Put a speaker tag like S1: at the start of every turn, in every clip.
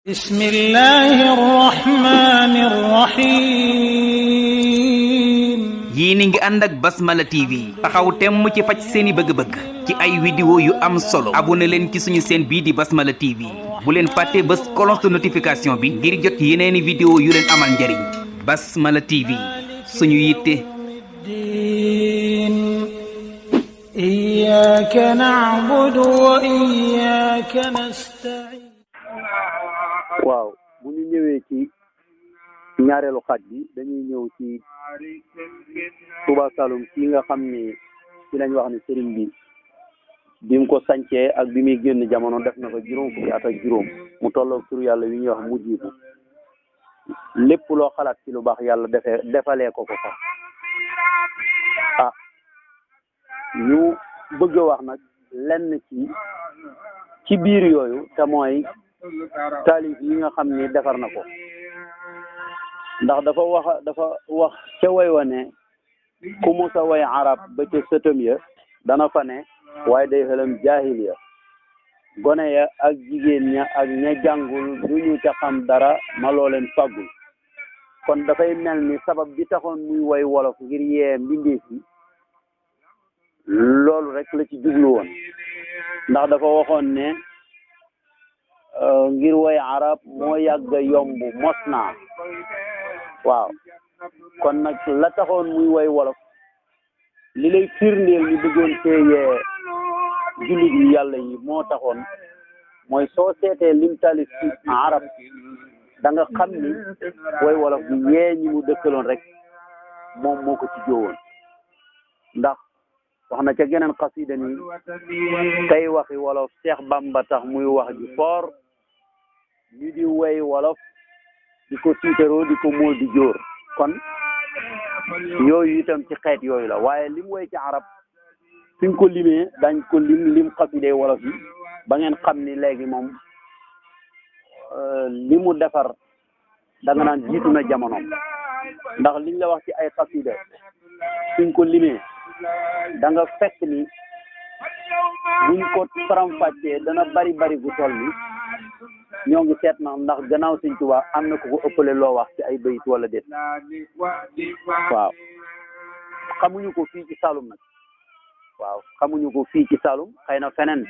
S1: بسم الله الرحمن الرحيم
S2: yéen a ngi ànd ak Basmala TV taxaw temm ci faj seeni bëgg-bëgg ci ay vidéo yu am solo abonné leen ci suñu chaîne bii di Basmala TV bu leen fàtte bës cloche de notification bi ngir jot yeneeni vidéo yu leen amal njariñ Basmala TV suñu yitte.
S1: إياك نعبد وإياك نستعين.
S3: waaw bu ñu ñëwee ci ñaareelu xaaj bi dañuy ñëw ci Touba Saloum kii nga xam ni ci lañ wax ni sëriñ bi mu ko sancee ak bi muy génn jamono def na ko juróom fukki at ak juróom mu tolloog turu yàlla wi ñuy wax mujjibu lépp loo xalaat ci lu baax yàlla defalee ko fa ñu bëgg a wax nag lenn ci biir yooyu te mooy taalif yi nga xam ni defar na ko ndax dafa wax ca way wa ne ku musa way arab ba ca sëtëm ya dana fa ne waaye day xelam jaahil ya gone ya ak jigéen ña ak ña jàngul duñu ca xam dara ma loo leen fàggul kon dafay mel ni sabab bi taxoon muy way wolof ngir yee mbindeef yi loolu rek la ci jublu woon ndax dafa waxoon ne ngir way arab moo yàgg yomb mos naa waaw kon nag la taxoon muy way wolof li lay firndeel ñu bëggoon teeyee jullit yi yàlla yi moo taxoon mooy soo seetee lim talif ci arab da nga xam ni way wolof bi yee ñi mu dëkkaloon rek moom moo ko ci jóowoon ndax wax na ca geneen xasida ni kay waxi wolof Seex Bamba tax muy wax ji foor ñu di way wolof di ko tiitaroo di ko móol di jóor kon yooyu itam ci xeet yooyu la waaye lim way ci arab suñ ko limee dañ ko lim xasida wolof yi ba ngeen xam ni léegi moom li mu defar da nga naan jiitu na jamonoom ndax liñ la wax ci ay xasida suñ ko limee da nga fekk ni buñ ko faram-fàccee dana bari gu toll ni ñoo ngi seet na ndax gannaaw Sëñ Tuubaa am na ku ko ëppale loo wax ci ay bayit wala déet waaw xamuñu ko fii ci Saloum nag waaw xamuñu ko fii ci Saloum xëy na feneen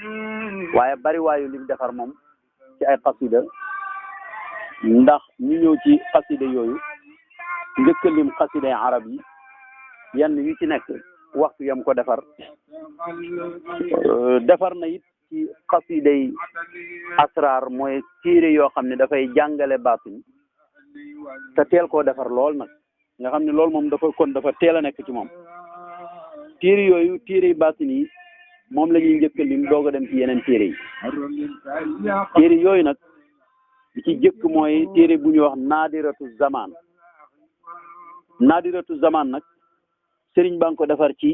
S3: waaye bari waayu lim defar moom ci ay xasida ndax ñu ñëw ci xasida yooyu njëkk lim xasida arab yi yenn yu ci nekk waxtu yam ko defar na it ci xasiday asrar mooy téere yoo xam ne dafay jàngale baatin te teel koo defar lool nag nga xam ne loolu moom dafa teel a nekk ci moom téere yooyu téere baatin yi moom la ñuy njëkk lim doog a dem ci yeneen téere yi téere yooyu nag li ci jëkk mooy téere bu ñuy wax naadiratu zaman nag sëriñ ba nga ko defar ci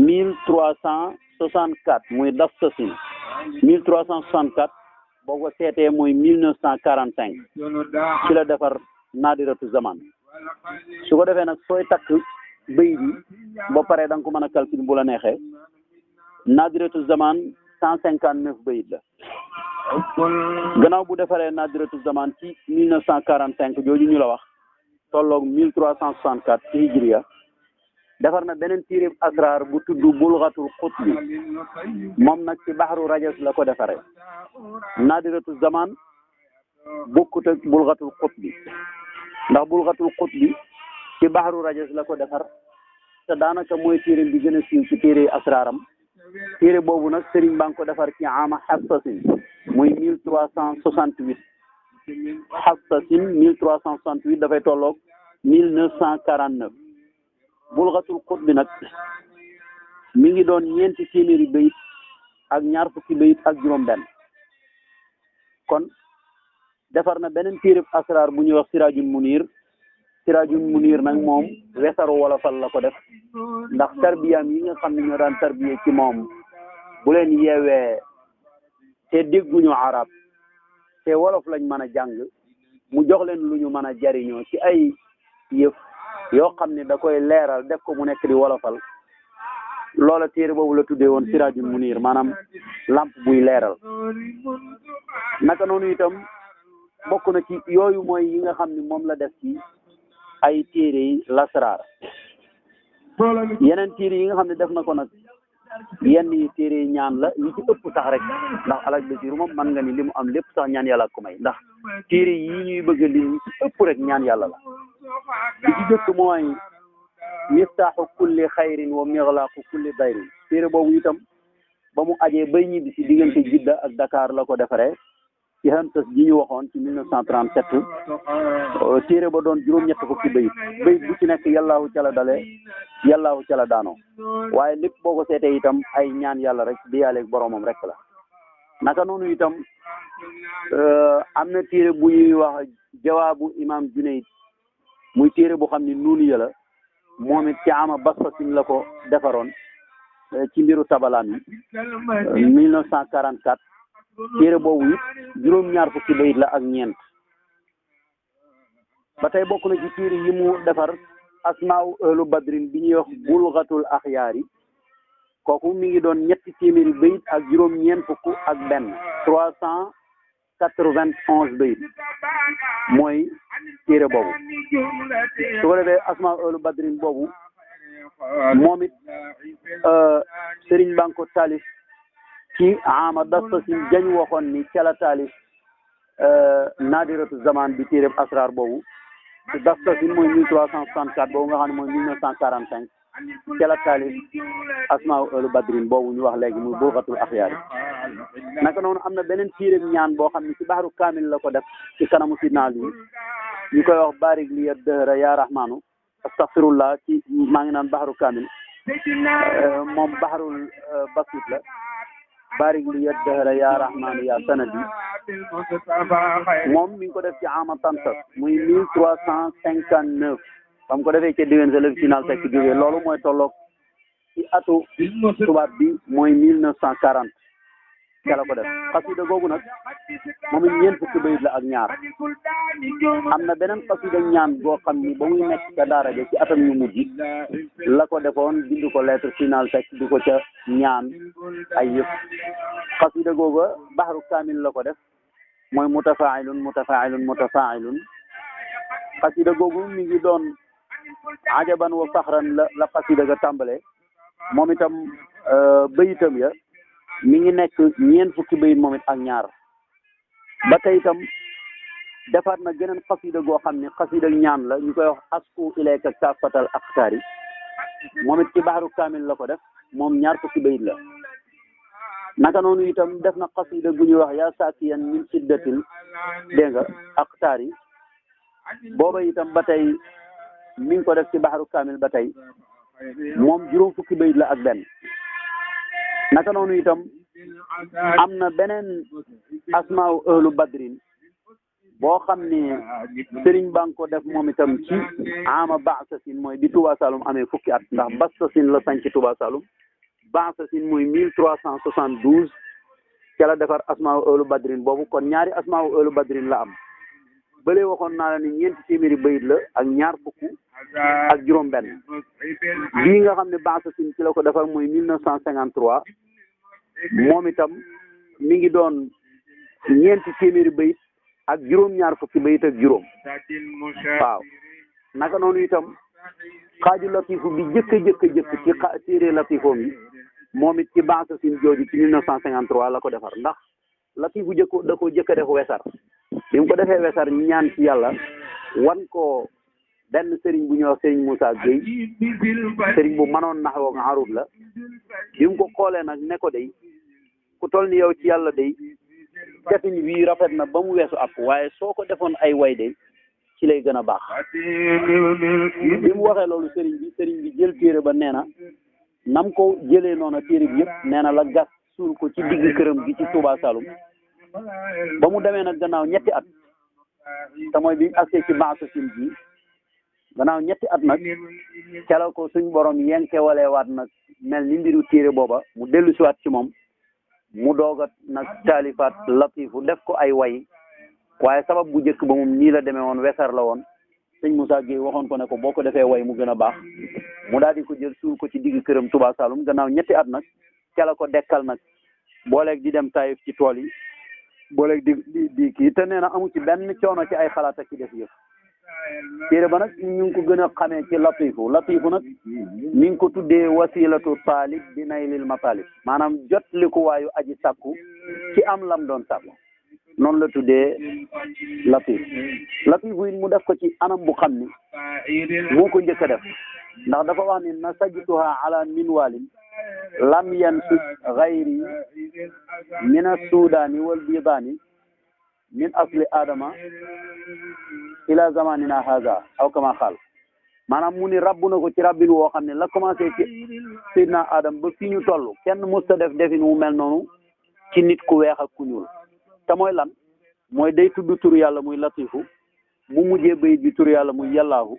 S3: 1364 muy daf sasin 1364 boo ko seetee mooy 1945 ci la defar naadiratu zaman su ko defee nag sooy takk bëy bi ba pare da nga ko mën a calcul bu la neexee naadiratu zaman 159 bayit la gannaaw bu defaree naadiratu zaman ci 1945 jooju ñu la wax tolloog 1364 ci hijriya defar na beneen téere asrar bu tudd bulghatul qutbi moom nag ci baxru rajas la ko defaree naadiratu zaman bokkut ak bulghatul qutbi ndax bulghatul qutbi ci baxru rajas la ko defar te daanaka mooy téere bi gën a siiw ci téere asraram téere boobu nag sëriñ baa ngi ko defar ci ama xassasin muy 1368 xassasin 1368 dafay tolloog 1949 bulghatul qutbi nag mi ngi doon ñeenti téeméeri bayit ak ñaar fukki bayit ak juróom benn kon defar na beneen téereb asrar bu ñuy wax sirajul munir nag moom wesaru wolofal la ko def ndax tarbiyaam yi nga xam ne ñoo daan tarbiye ci moom bu leen yeewee te dégguñu arab te wolof lañ mën a jàng mu jox leen lu ñu mën a jariñoo ci ay yëf yoo xam ne da koy leeral def ko mu nekk di wolofal loola téere boobu la tuddee woon Siraajul Munir maanaam lamp buy leeral. naka noonu itam bokk na ci yooyu mooy yi nga xam ni moom la def ci ay téere yi lasraar. yeneen téere yi nga xam ne def na ko nag yenn yi téere yi ñaan la yi ci ëpp sax rek ndax Alaaji Basiru moom man nga ni li mu am lépp sax ñaan yàlla ko may ndax téere yi ñuy bëgg li ci ëpp rek ñaan yàlla la. li ci jëkk mooy miftaaxu kulli xayrin wa mixlaaqu kulli dayrin. téere boobu itam ba mu ajee bay ñibbi si diggante Jidda ak Dakar la ko defaree ci Hamsas ji ñu waxoon ci 1937 téere ba doon juróom-ñett fukki bayit bu ci nekk yàllaahu ca la dale yàllaahu ca la daanoo waaye lépp boo ko seetee itam ay ñaan yàlla rek di yàlla ak boromam rek la. naka noonu itam am na téere bu ñuy wax jawaabu imam Junayd muy téere bu xam ni nuuniya la moom it ci ama basasin la ko defaroon ci mbiru tabalaan yi 1944 téere boobu it juróom-ñaar fukki bayit la ak ñeent. ba tey bokk na ci téere yi mu defar asmaaw ahlu badrin bi ñuy wax bulghatul axyaari kooku mi ngi doon ñetti téeméeri bayit ak juróom-ñeent fukk ak benn 391 bayit mooy téere boobu. su ko defee asmaaw ahlu badrin boobu moom it Sëriñ Banko taalif ci ama dastasin jañ waxoon ni cala taalif nadiratu zaman bi téereb asrar boobu ci dastasin mooy 1364 boobu nga xam ne mooy 1945 cala taalif asmaa ahlu badrin boobu ñu wax léegi muy bulghatul axyaar. naka noonu am na beneen téereb ñaan boo xam ne ci baxaru kaamil la ko def ci kanamu sidna Ali ñu koy wax barik li dëhra ya rahmanu astaghfirullah ci maa ngi naan baxaru kaamil moom baxarul basit la barik li dëhra ya rahmanu ya sanadi moom mi ngi ko def ci ama tansas muy 1359 bam ko defee ca diggante sa lëf final fekk jógee loolu mooy tolloog ci atu tubaab bi mooy 1940 ca la ko def. xasida googu nag moom it ñeent fukki bayit la ak ñaar. am na beneen xasida ñaan boo xam ni ba muy nekk ca daara ja ci atam ñu mujj la ko defoon bind ko lettre final fekk di ko ca ñaan ay yëpp. xasida googu baxaru kaamil la ko def mooy mutafailun mutafailun mutafailun. xasida googu mi ngi doon ajaban wa faxran la xasida ga tàmbale moom itam bayitam ya mi ngi nekk ñeent fukki bayit moom it ak ñaar. ba tey itam defaat na geneen xasida goo xam ne xasida ñaan la ñu koy wax asku ilayka kaafatal aqtaari moom it ci baxaru kaamil la ko def moom ñaar fukki bayit la. naka noonu itam def na xasida gu ñuy wax yaa saakiyan min siddatil dégg nga aqtaari booba itam ba tey mi ngi ko def ci baxaru kaamil ba tey moom juróom fukki bayit la ak benn. naka noonu itam am na beneen asmaaw ahlu badrin boo xam ne Sëriñ Ba ko def moom itam ci ama Baasasin mooy bi Touba Saloum amee fukki at ndax Basasin la sañ ci Touba Saloum Baasasin mooy 1372 ca la defar asmaaw ahlu badrin boobu kon ñaari asmaaw ahlu badrin la am. bële waxoon naa la ni ñeenti téeméeri bayit la ak ñaar fukk ak juróom benn bii nga xam ne Baasasin ci la ko defar mooy 1953 moom itam mi ngi doon ñeenti téeméeri bayit ak juróom-ñaar fukki bayit ak juróom. waaw naka noonu itam xaaju latifu bi jëkk ci téere latifoom yi moom it ci Baasasin jooju ci 1953 la ko defar ndax latifu da ko jëkk def wesar bi mu ko defee wesar ñaan ci yàlla wan ko benn sëriñ bu ñuy wax sëriñ Moussa Gueye sëriñ bu mënoon nax woog arut la bi mu ko xoolee nag ne ko day ku toll ni yow ci yàlla day defin wii rafet na ba mu weesu ak waaye soo ko defoon ay way day ci lay gën a baax. bi mu waxee loolu sëriñ bi jël téere ba nee na nam ko jëlee noona téere bi yëpp nee na la gas suul ko ci digg këram gi ci Touba Saloum ba mu demee nag gannaaw ñetti at te mooy bi agsee ci Baasasin ji gannaaw ñetti at nag calal ko suñ borom yenke walee waat nag mel ni mbiru téere booba mu dellu si waat ci moom mu doogat nag taalifaat latifu def ko ay way waaye sabab bu njëkk ba moom nii la demee woon wesar la woon sëñ Moussa Gueye waxoon ko ne ko boo ko defee way mu gën a baax mu daal di ko jël suul ko ci digg këram Touba Saloum gannaaw ñetti at nag ca la ko dekkal nag booleeg di dem Taïf ci tool yi booleeg di kii te nee na amu ci benn coono ci ay xalaat ak ci def yëf téere ba nag ñu ngi ko gën a xamee ci latifu nag mi ngi ko tuddee wasilatu taalib bi naylil matalib maanaam jot li ko waayu aji sàkku ci am lam doon sàkku noonu la tuddee latifu it mu def ko ci anam bu xam ni moo ko njëkk a def ndax dafa wax ni nasajtuha ala minwalin lam yansus gayri min assudaani wal bidaani min asli adama ila zamanina haza aw kama xaal maanaam mu ni rabbu na ko ci rabbin woo xam ne la commencé ci Seydina Adam ba fii ñu toll kenn musta def defin wu mel noonu ci nit ku weex ak ku ñuul te mooy lan mooy day tudd turu yàlla muy latifu mu mujjee bayit bi turu yàlla muy yàllaahu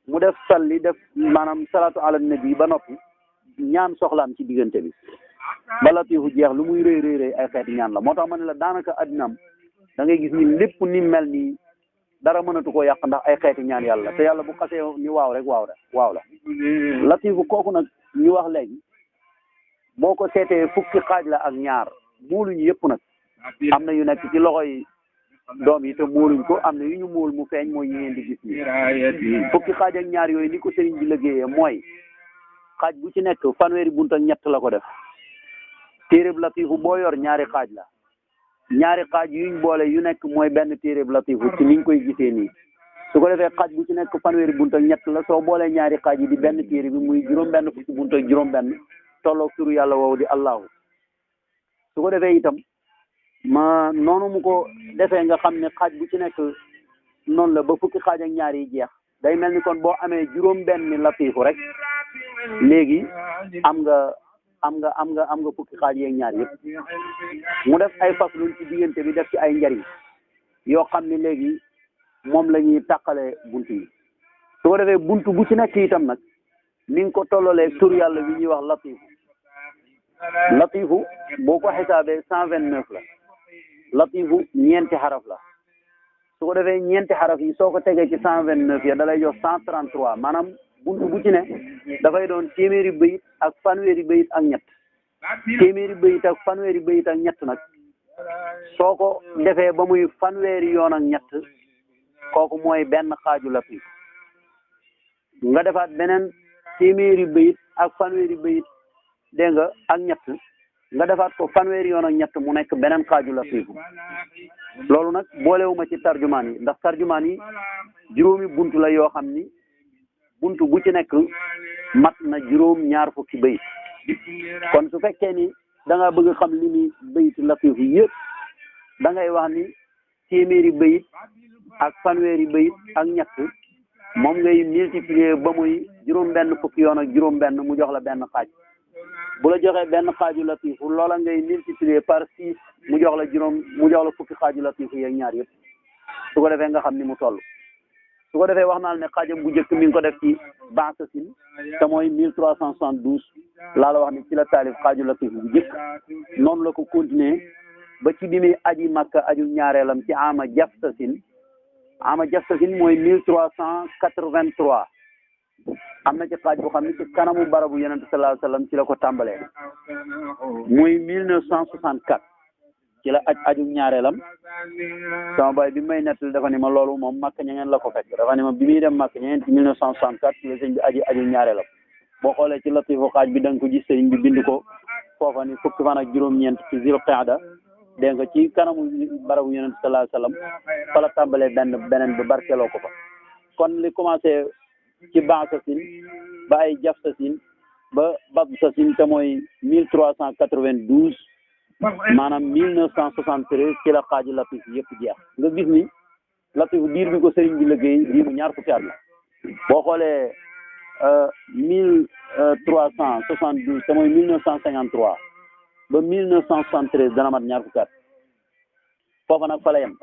S3: mu def salli def maanaam salatu ala nabi ba noppi ñaan soxlaam ci diggante bi ba latifu jeex lu muy rëy rëy ay xeeti ñaan la moo tax ma ne la daanaka addinaam da ngay gis ni lépp ni mel nii dara mënatu koo yàq ndax ay xeeti ñaan yàlla te yàlla bu xasee ni waaw rek waaw la latifu kooku nag ñu wax léegi boo ko seetee fukki xaaj la ak ñaar muuluñu yëpp nag am na yu nekk ci loxo yi doom yi te muuluñ ko am na yu ñu muul mu feeñ mooy yi ngeen di gis nii fukki xaaj ak ñaar yooyu ni ko sëriñ bi liggéeyee mooy xaaj bu ci nekk fanweeri bunt ak ñett la ko def téereb latifu boo yor ñaari xaaj la ñaari xaaj yuñ boole yu nekk mooy benn téereb latifu ci niñ koy gisee nii su ko defee xaaj bu ci nekk fanweeri bunt ak ñett la soo boolee ñaari xaaj yi di benn téere bi muy juróom-benn fukki bunt ak juróom-benn tolloog turu yàlla woowu di allahu su ko defee itam ma noonu mu ko defee nga xam ne xaaj bu ci nekk noonu la ba fukki xaaj ak ñaar yi jeex day mel ni kon boo amee juróom-benn latifu rek léegi am nga fukki xaaj yeeg ñaar yëpp mu def ay faslun ci diggante bi def ci ay njariñ yoo xam ne léegi moom la ñuy tàqale bunt yi su ko defee bunt bu ci nekk itam nag ni nga ko tolloolee tur yàlla bi ñuy wax latifu boo ko xisaabee 129 la latifu ñeenti xaraf la su ko defee ñeenti xaraf yi soo ko tegee ci 129 ya da lay jox 133 maanaam buntu bu ci ne dafay doon téeméeri bayit ak fanweeri bayit ak ñett téeméeri bayit ak fanweeri bayit ak ñett nag soo ko defee ba muy fanweeri yoon ak ñett kooku mooy benn xaaju latif nga defaat beneen téeméeri bayit ak fanweeri bayit dégg nga ak ñett nga defaat ko fanweeri yoon ak ñett mu nekk beneen xaaju latif loolu nag boolewuma ci tarjumaan yi ndax tarjumaan yi juróomi buntu la yoo xam ni buntu bu ci nekk mat na juróom ñaar fukki bayit kon su fekkee ni da nga bëgg xam li ni bayit latif yi yëpp da ngay wax ni téeméeri bayit ak fanweeri bayit ak ñett moom ngay multiplier ba muy juróom benn fukki yoon ak juróom benn mu jox la benn xaaj bu la joxee benn xaaju latifu loola ngay multiplier par 6 mu jox la fukki xaaju latifu yeeg ñaar yëpp su ko defee nga xam ni mu toll su ko defee wax naa ne xaajam bu njëkk mi ngi ko def ci Bansasin te mooy 1372 laa la wax ni ci la taalif xaaju latif bu njëkk noonu la ko continuer ba ci bi muy aji Makka aju ñaareelam ci ama Jafsasin mooy 1383 am na ci xaaj boo xam ne ci kanamu barabu yonent sallallahu alayhi wasallam ci la ko tàmbalee muy 1964 ci la aju ñaareelam sama baay bi may nettali dafa ni ma loolu moom Makka ña ngeen la ko fekk dafa ni ma bi muy dem Makka ña ngeen ci 1964 ci la sëñ bi aju ñaareelam boo xoolee ci latifu xaaj bi da nga ko gis sëñ bi bind ko foofa ni fukki fan ak juróom-ñeent ci Zil Qaada dégg nga ci kanamu barabu yonent sallallahu alayhi wasallam fa la tàmbalee beneen bi barkeeloo ko fa kon li commencé ci Bansasin ba ay Jafsasin ba Babsasin te mooy 1392 maanaam 1973 ci la xaaji latif yëpp jeex nga gis ni latif diir bi ko sëriñ bi liggéey diir bu ñaar fukki at la boo xoolee 1372 te mooy 1953 ba 1973 dana mat ñaar fukki at foofa nag fa la yem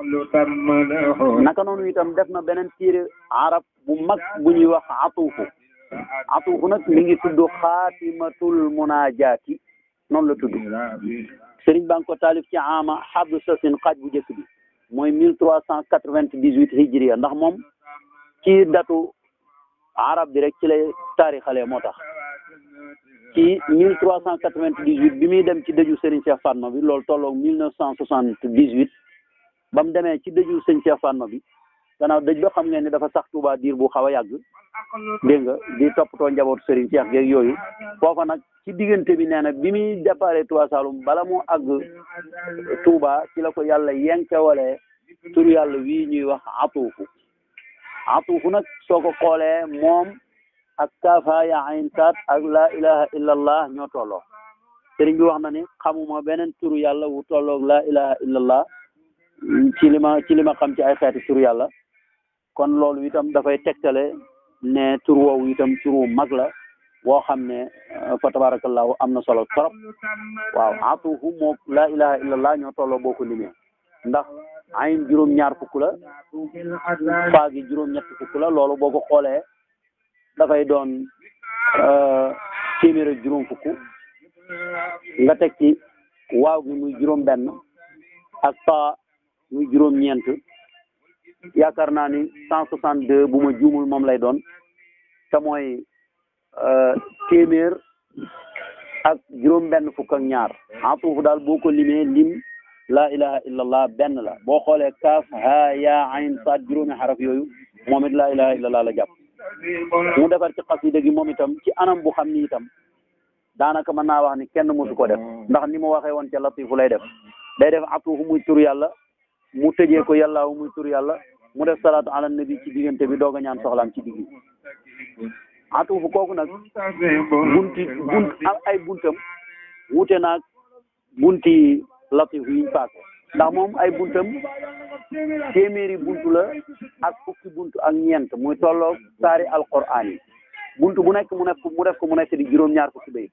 S3: naka noonu itam def na beneen téere arab bu mag bu ñuy wax atuufu nag mi ngi tudd xaatimatul munaajaati noonu la tudd sëriñ baa ngi ko taalif ci ama Habsasin xaaj bu njëkk bi mooy 1398 hijriya ndax moom ci datu arab bi rek ci lay taarixalee moo tax ci 1398 bi muy dem ci dëju Serigne Cheikh Fatma bi loolu tolloog 1978 ba mu demee ci dëju Serigne Cheikh Fatma bi gannaaw dëj ba xam ngeen ni dafa sax Touba diir bu xaw a yàgg dégg nga di toppatoo njabootu Serigne Cheikh geeg yooyu foofa nag ci diggante bi nee na bi muy déparé Touba Saloum bala mu àgg Touba ci la ko yàlla yenkewalee turu yàlla wii ñuy wax atuufu nag soo ko xoolee moom ak kaafa ya ayn saat ak la ilaha illa allah ñoo tolloo sëriñ bi wax na ni xamuma beneen turu yàlla wu tolloog la ilaha illa allah ci li ma xam ci ay xeeti turu yàlla kon loolu itam dafay tegtale ne tur woowu itam turu mag la woo xam ne fa tabarakallahu am na solo trop waaw atuufu moom la ilaha illa allah ñoo tolloo boo ko limee ndax ayn juróom-ñaar fukk la faa gi juróom-ñett fukk la loolu boo ko xoolee dafay doon téeméer ak juróom fukk nga teg ci waaw gi muy juróom benn ak taa muy juróom ñeent yaakaar naa ni 162 bu ma juumul moom lay doon te mooy téeméer ak juróom benn fukk ak ñaar atuufu daal boo ko limee lim la ilaha illallah benn la boo xoolee kaaf ha ya ayn saad juróomi xaraf yooyu moom it la ilaha illallah la jàpp mu defar ci xasida gi moom itam ci anam bu xam ni itam daanaka mën naa wax ni kenn mosu ko def ndax ni mu waxee woon ca latifu lay def day def atuufu muy tur yàlla mu tëjee ko yàllaahu muy tur yàlla mu def salaatu ala nabi ci diggante bi doog a ñaan soxlaam ci digg atuufu kooku nag bunt ay buntam wute naag bunti latif yiñ paase ndax moom ay buntam téeméeri buntu la ak fukki buntu ak ñeent muy tolloog saari alquran yi buntu bu nekk mu def ko mu nekk di juróom-ñaar fukki bayit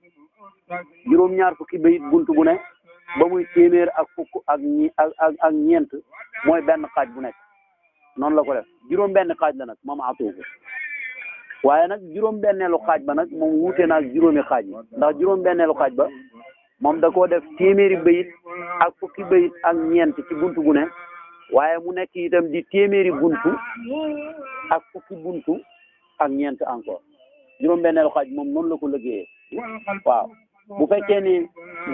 S3: juróom-ñaar fukki bayit buntu bu nekk ba muy téeméer ak fukk ak ñeent mooy benn xaaj bu nekk noonu la ko def juróom benn xaaj la nag moom atuufu waaye nag juróom benneelu xaaj ba nag moom wuute na ak juróomi xaaj yi ndax juróom benneelu xaaj ba moom da koo def téeméeri bayit ak fukki bayit ak ñeent ci buntu bu ne waaye mu nekk itam di téeméeri buntu ak fukki buntu ak ñeent encore juróom benneelu xaaj moom noonu la ko liggéeyee waaw bu fekkee ni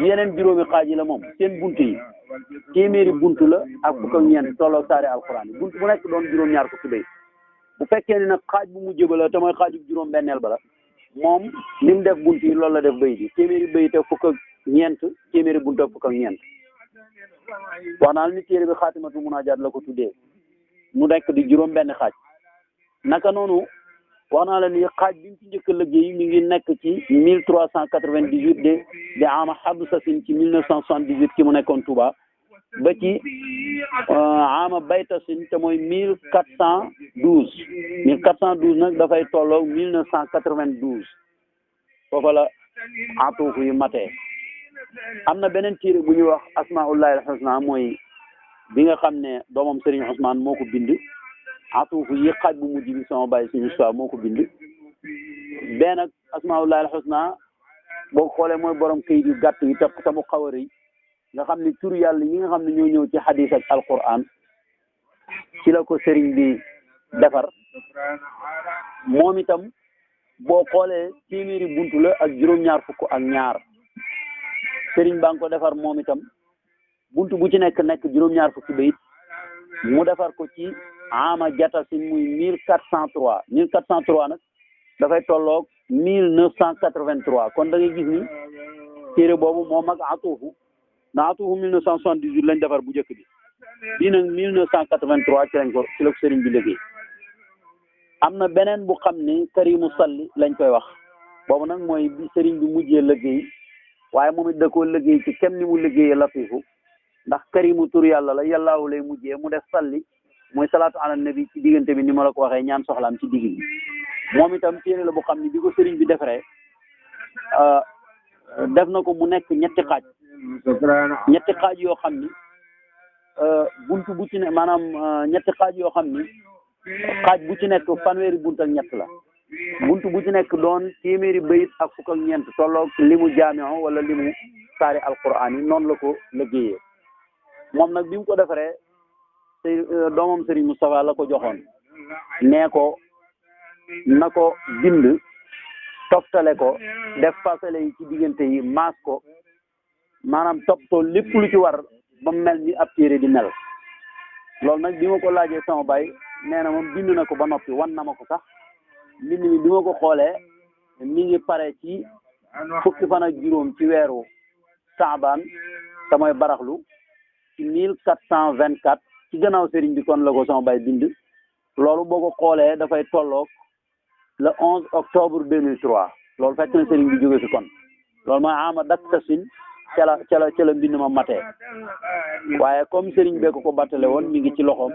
S3: yeneen juróomi xaaj yi la moom seen buntu yi téeméeri buntu la ak fukk ak ñeent tolloo saari alquran yi buntu bu nekk doon juróom-ñaar fukki bayit bu fekkee ni nag xaaj bu mujj ba la te mooy xaaju juróom benneel ba la moom li mu def buntu yi loolu la def bayit yi téeméeri bayit ak fukk ak ñeent téeméeri buntu ak fukk ak ñeent wax naa ni téere bi xaatimatu munaajaat la ko tuddee mu nekk di juróom benn xaaj naka noonu wax naa la ni xaaj bi mu ci njëkk a liggéey mi ngi nekk ci 1398 de ama xabdu sasin ci 1978 ki mu nekkoon Touba ba ci ama baytasin te mooy 1412 nag dafay tolloo 1992 foofa la atuufu yu matee am na beneen téere bu ñuy wax asmaullahi alxusna mooy bi nga xam ne doomam Serigne Ousmane moo ko bind atuufu yi xaaj bu mujj bi sama bàyyi suñu histoire moo ko bind benn nag asmaullahi alxusna boo xoolee mooy borom kayit yu gàtt yi te mu xaw a rëy nga xam ne tur yàlla yi nga xam ne ñoo ñëw ci hadis ak alquran ci la ko sëriñ bi defar moom itam boo xoolee téeméeri buntu la ak juróom-ñaar fukk ak ñaar sëriñ baa ngi ko defar moom itam buntu bu ci nekk juróom-ñaar fukki bayit mu defar ko ci ama jatasin muy 1403 nag dafay tolloog 1983 kon da ngay gis ni téere boobu moom ak atuufu na atuufu 1978 lañ defar bu njëkk bi bii nag 1983 ci la ko sëriñ bi liggéey am na beneen bu xam ni karimu salli lañ koy wax boobu nag mooy bi sëriñ bi mujjee liggéey waaye moom it da koo liggéey ci kem ni mu liggéeyee latifu ndax karimu tur yàlla la yàllaahu lay mujjee mu def salli mooy salaatu ala nabi ci diggante bi ni ma la ko waxee ñaan soxlaam ci digg bi moom itam téere la bu xam ni bi ko sëriñ bi defaree def na ko mu nekk ñetti xaaj yoo xam ni buntu bu ci ne maanaam ñetti xaaj yoo xam ni xaaj bu ci nekk fanweeri bunt ak ñett la buntu bu ci nekk doon téeméeri bayit ak fukk ak ñeent tolloog limu jaamiu wala limu saari alquran yi noonu la ko liggéeyee moom nag bi mu ko defaree doomam Serigne Moustapha la ko joxoon nee ko na ko bind toftale ko def fasale yi ci diggante yi maas ko maanaam toppatoo lépp lu ci war ba mel ni ab téere di mel loolu nag bi ma ko laajee sama baay nee na moom bind na ko ba noppi wan na ma ko sax mbind mi bi ma ko xoolee mi ngi pare ci fukki fan ak juróom ci weeru saabaan te mooy baraxlu ci 1424 ci gannaaw sëriñ bi kon la ko sama baay bind loolu boo ko xoolee dafay tolloog le 11 octobre 2003 loolu fekk na sëriñ bi jóge fi kon loolu mooy ama dak tasin ca la mbind ma matee waaye comme sëriñ bee ko battale woon mi ngi ci loxoom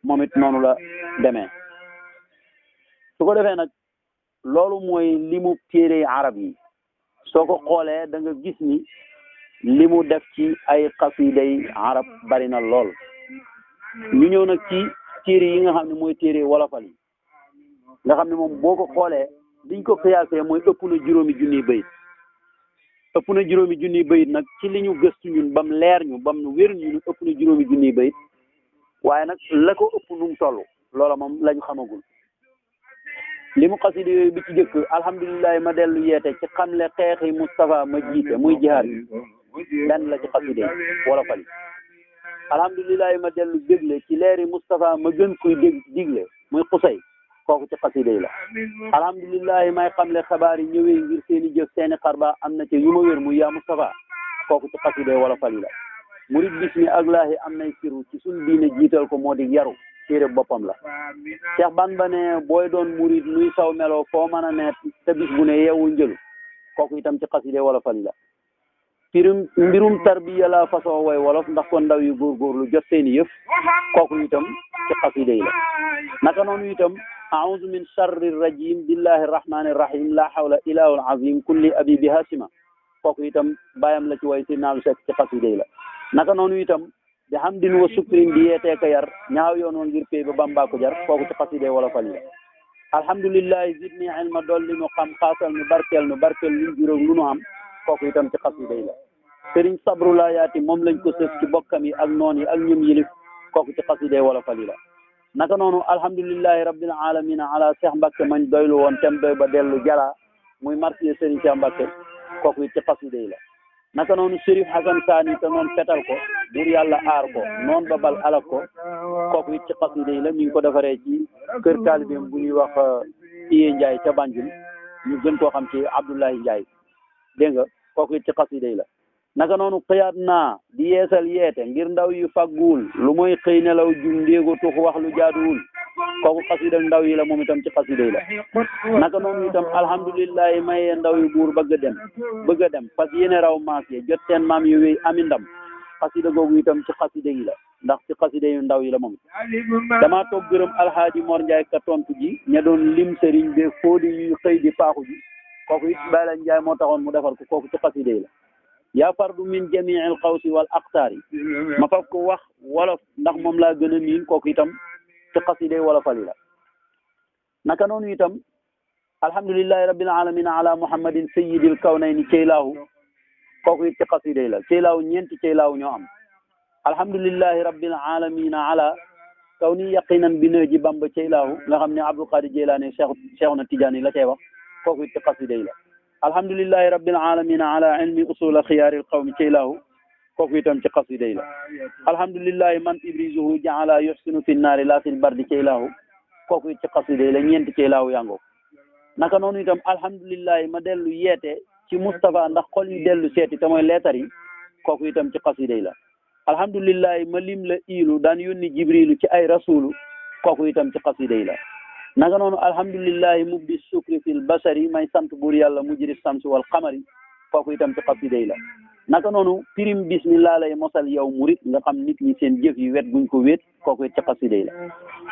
S3: moom it noonu la demee su ko defee nag loolu mooy limu téere arab yi soo ko xoolee da nga gis ni li mu def ci ay xasiday arab bari na lool ñu ñëw nag ci téere yi nga xam ne mooy téere wolofal yi nga xam ne moom boo ko xoolee liñ ko xiyaasee mooy ëpp na juróomi junniy bayit nag ci li ñu gëstu ñun bam leer ñu bam wér ñu ëpp na juróomi junniy bayit waaye nag la ko ëpp nu mu toll loola moom lañu xamagul li mu xasida yooyu bi ci jëkk alhamdulilah ma dellu yeete ci xamle xeexi Moustapha ma jiite muy jihaad bi benn la ci xasida yi wolofal yi alhamdulilah ma dellu dégle ci leeri Moustapha ma gën koy digle muy xusay kooku ci xasida yi la alhamdulilah may xamle xabaar yi ñëwee ngir seeni jëf seeni xarba am na ca yu ma wér muy yaa Moustapha kooku ci xasida yi wolofal yi la murid bismi ak laahi am nay siru ci suñ diine jiital ko moo di yaru téere boppam la Cheikh Bamba ne booy doon murid nuy saw meloo foo mën a ne te bis bu ne yeewu njëlu kooku itam ci xasida yi wolofal yi la mbirum tarbiya la façon way wolof ndax kon ndaw yu góorgóorlu jot seeni yëf kooku itam ci xasida yi la naka noonu itam a'udhu min sharri rajim billahi rahmani rahim la hawla ilahul azim kulli abi bi hasima kooku itam bàyyam la ci way si naalu sekk ci xasida yi la naka noonu itam bi hamdin wa sukrin di yeeteeka yar ñaaw yoon wa ngir pay ba Bamba ko jar kooku ci xasida yi wolofal yi la alhamdulillahi zidni ilma dolli nu xam xaasal nu barkeel luñ juróog lu nu am kooku itam ci xasida yi la sëriñ sabru la yaati moom lañ ko sës ci bokkam yi ak noon yi ak ñum yilif kooku ci xasida yi wolofal yi la naka noonu alhamdulillahi rabbil alamina ala Cheikh Mbacke mañ doylu woon tem doy ba dellu jala muy marsiya sëriñ Cheikh Mbacke kooku it ci xasida yi la naka noonu Chérif Hasan Sani te noonu fetal ko buur yàlla aar ko noonu ba bal alak ko kooku it ci xasida yi la mi ngi ko defaree ci kër taalibeem bu ñuy wax Iye Ndiaye ca Banjul ñu gën koo xam ci Abdoulaye Ndiaye dégg nga kooku it ci xasida yi la naka noonu xëyaat naa di yeesal yeete ngir ndaw yu fagguwul lu mooy xëy nelaw jum ndéego tux wax lu jaaduwul kooku xasida ndaw yi la moom itam ci xasida yi la naka noonu itam alhamdulillahi maye ndaw yu buur bëgg a dem fas yéene raw maas yi jot seen maam yu wéy ami ndam xasida googu itam ci xasida yi la ndax ci xasida yu ndaw yi la moom damaa toog gërëm alhaaji Mor Ndiaye ka tontu ji ña doon lim sëriñ be fóodi yu xëy di paaxu ji kooku it Bayla Ndiaye moo taxoon mu defar ko kooku ci xasida yi la yaa fardu min jamiil xawsi wal aqtaar yi ma faf ko wax wolof ndax moom laa gën a miin kooku itam ci xasida yi wolofal yi la naka noonu itam alhamdulillahi rabbil alamin ala muhammadin sayyidil kawnayni ceylaahu kooku it ci xasida yi la ceylaahu ñeenti ceylaahu ñoo am alhamdulillahi rabbil alamin ala kawni yaqinan bi ne ji bamba ceylaahu nga xam ne Abdul Qadir Jeylaani Cheikhuna Tijaani la cay wax kooku it ci xasida yi la alhamdulillahi rabbil alamin ala ilmi usula xiyaaril qawmi ceylaahu kooku itam ci xasida yi la alhamdulillahi man ibrizuhu jaala yuhsinu fi naari la fil bardi ceylaahu kooku it ci xasida yi la ñeenti ceylaahu yango naka noonu itam alhamdulillahi ma dellu yeete ci Moustapha ndax xol yi dellu seeti te mooy leetar yi kooku itam ci xasida yi la alhamdulillahi ma lim la iilu daan yónni jibrilu ci ay rasulu kooku itam ci xasida yi la naka noonu alhamdulillahi mubdi sukri fil basari may sant buur yàlla mujri samsi wal xamari kooku itam ci xasida yi la naka noonu pirim bismillah lay mosal yow murit nga xam nit ñi seen jëf yi wet guñ ko wéet kooku it ci xasida yi la